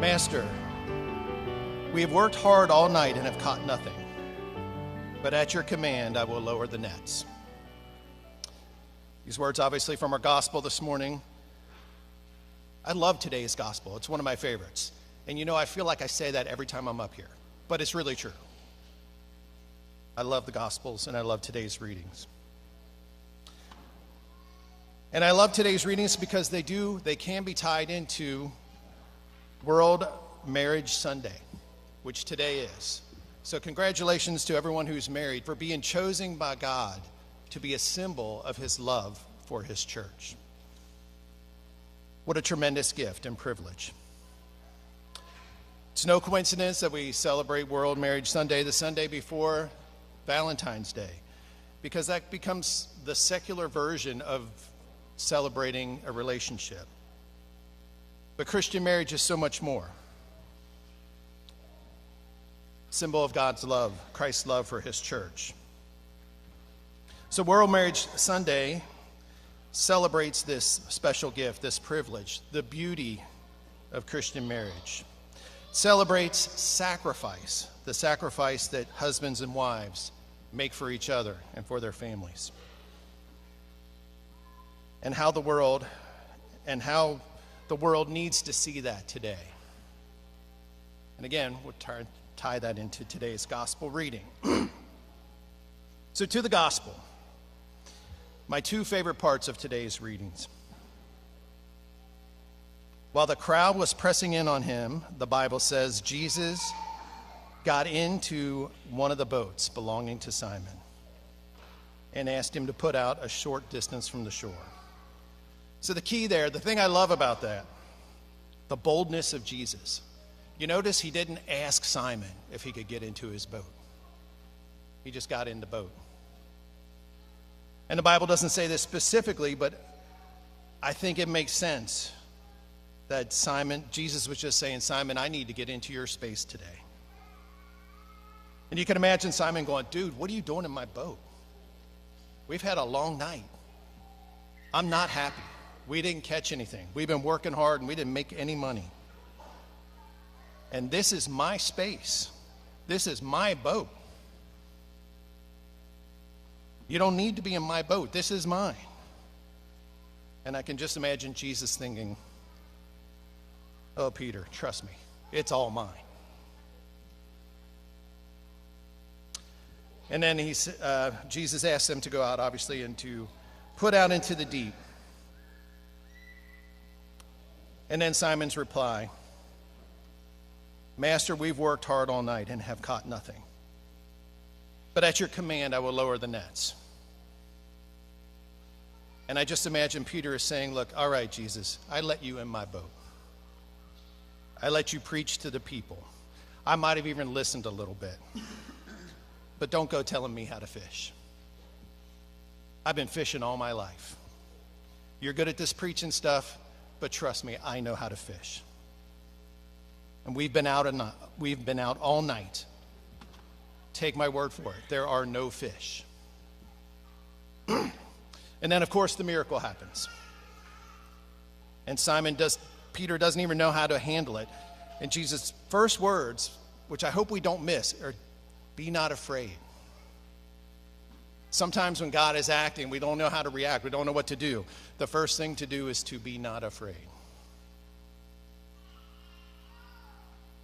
Master, we have worked hard all night and have caught nothing, but at your command I will lower the nets. These words obviously from our gospel this morning. I love today's gospel. It's one of my favorites. And you know, I feel like I say that every time I'm up here, but it's really true. I love the gospels and I love today's readings. And I love today's readings because they can be tied into World Marriage Sunday, which today is. So congratulations to everyone who's married for being chosen by God to be a symbol of his love for his church. What a tremendous gift and privilege. It's no coincidence that we celebrate World Marriage Sunday the Sunday before Valentine's Day, because that becomes the secular version of celebrating a relationship. But Christian marriage is so much more. Symbol of God's love, Christ's love for his church. So World Marriage Sunday celebrates this special gift, this privilege, the beauty of Christian marriage. It celebrates sacrifice, the sacrifice that husbands and wives make for each other and for their families. And how the world needs to see that today. And again, we'll tie that into today's gospel reading. So to the gospel, my two favorite parts of today's readings. While the crowd was pressing in on him, the Bible says Jesus got into one of the boats belonging to Simon and asked him to put out a short distance from the shore. So the key there, the thing I love about that, the boldness of Jesus. You notice he didn't ask Simon if he could get into his boat. He just got in the boat. And the Bible doesn't say this specifically, but I think it makes sense that Jesus was just saying, Simon, I need to get into your space today. And you can imagine Simon going, dude, what are you doing in my boat? We've had a long night. I'm not happy. We didn't catch anything. We've been working hard and we didn't make any money. And this is my space. This is my boat. You don't need to be in my boat. This is mine. And I can just imagine Jesus thinking, oh, Peter, trust me, it's all mine. And then Jesus asked them to go out, obviously, and to put out into the deep. And then Simon's reply, Master, we've worked hard all night and have caught nothing. But at your command, I will lower the nets. And I just imagine Peter is saying, look, all right, Jesus, I let you in my boat. I let you preach to the people. I might have even listened a little bit. But don't go telling me how to fish. I've been fishing all my life. You're good at this preaching stuff, but trust me, I know how to fish. And we've been out all night. Take my word for it. There are no fish. And then, of course, the miracle happens. And Peter doesn't even know how to handle it. And Jesus' first words, which I hope we don't miss, are, be not afraid. Sometimes when God is acting, we don't know how to react. We don't know what to do. The first thing to do is to be not afraid.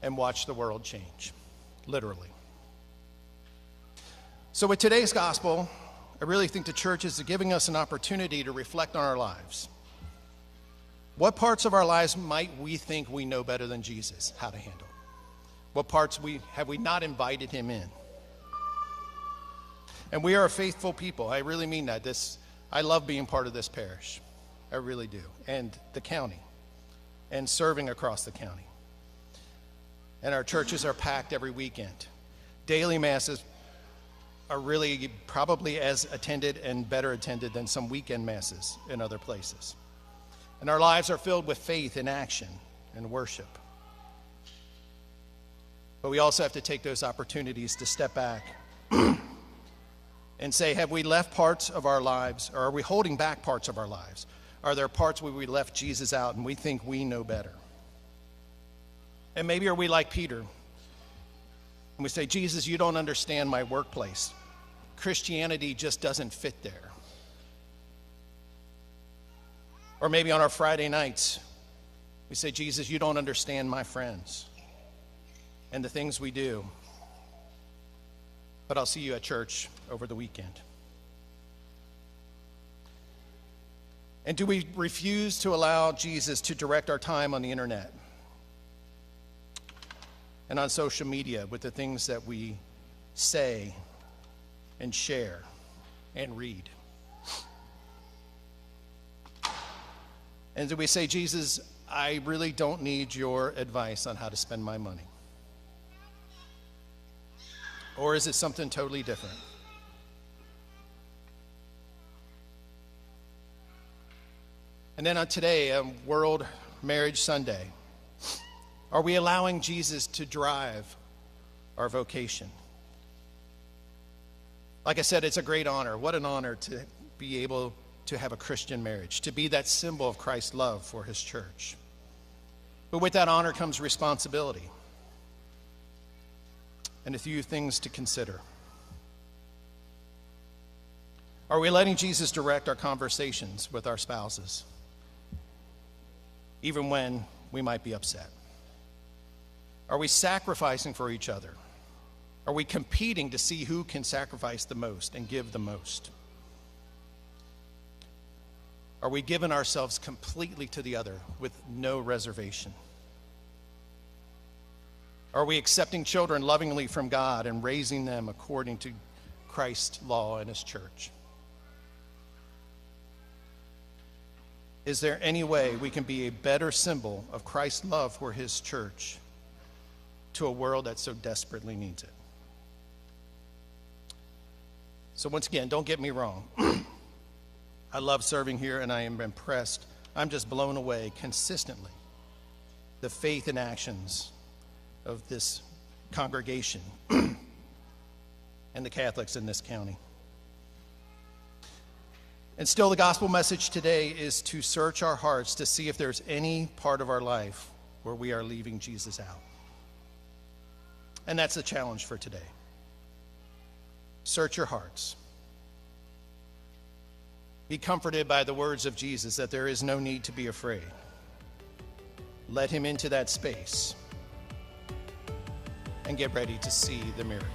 And watch the world change, literally. So with today's gospel, I really think the church is giving us an opportunity to reflect on our lives. What parts of our lives might we think we know better than Jesus how to handle? What parts have we not invited him in? And we are a faithful people. I really mean that. I love being part of this parish. I really do. And the county. And serving across the county. And our churches are packed every weekend. Daily masses are really probably as attended and better attended than some weekend masses in other places. And our lives are filled with faith and action and worship. But we also have to take those opportunities to step back and say, have we left parts of our lives, or are we holding back parts of our lives? Are there parts where we left Jesus out and we think we know better? And maybe are we like Peter? And we say, Jesus, you don't understand my workplace. Christianity just doesn't fit there. Or maybe on our Friday nights, we say, Jesus, you don't understand my friends and the things we do. But I'll see you at church over the weekend. And do we refuse to allow Jesus to direct our time on the internet and on social media with the things that we say and share and read? And do we say, Jesus, I really don't need your advice on how to spend my money? Or is it something totally different? And then on today, World Marriage Sunday, are we allowing Jesus to drive our vocation? Like I said, it's a great honor. What an honor to be able to have a Christian marriage, to be that symbol of Christ's love for his church. But with that honor comes responsibility and a few things to consider. Are we letting Jesus direct our conversations with our spouses, even when we might be upset? Are we sacrificing for each other? Are we competing to see who can sacrifice the most and give the most? Are we giving ourselves completely to the other with no reservation? Are we accepting children lovingly from God and raising them according to Christ's law and his church? Is there any way we can be a better symbol of Christ's love for his church to a world that so desperately needs it? So once again, don't get me wrong. I love serving here, and I am impressed. I'm just blown away consistently. The faith and actions of this congregation and the Catholics in this county. And still, the gospel message today is to search our hearts to see if there's any part of our life where we are leaving Jesus out. And that's the challenge for today. Search your hearts. Be comforted by the words of Jesus that there is no need to be afraid. Let him into that space and get ready to see the miracle.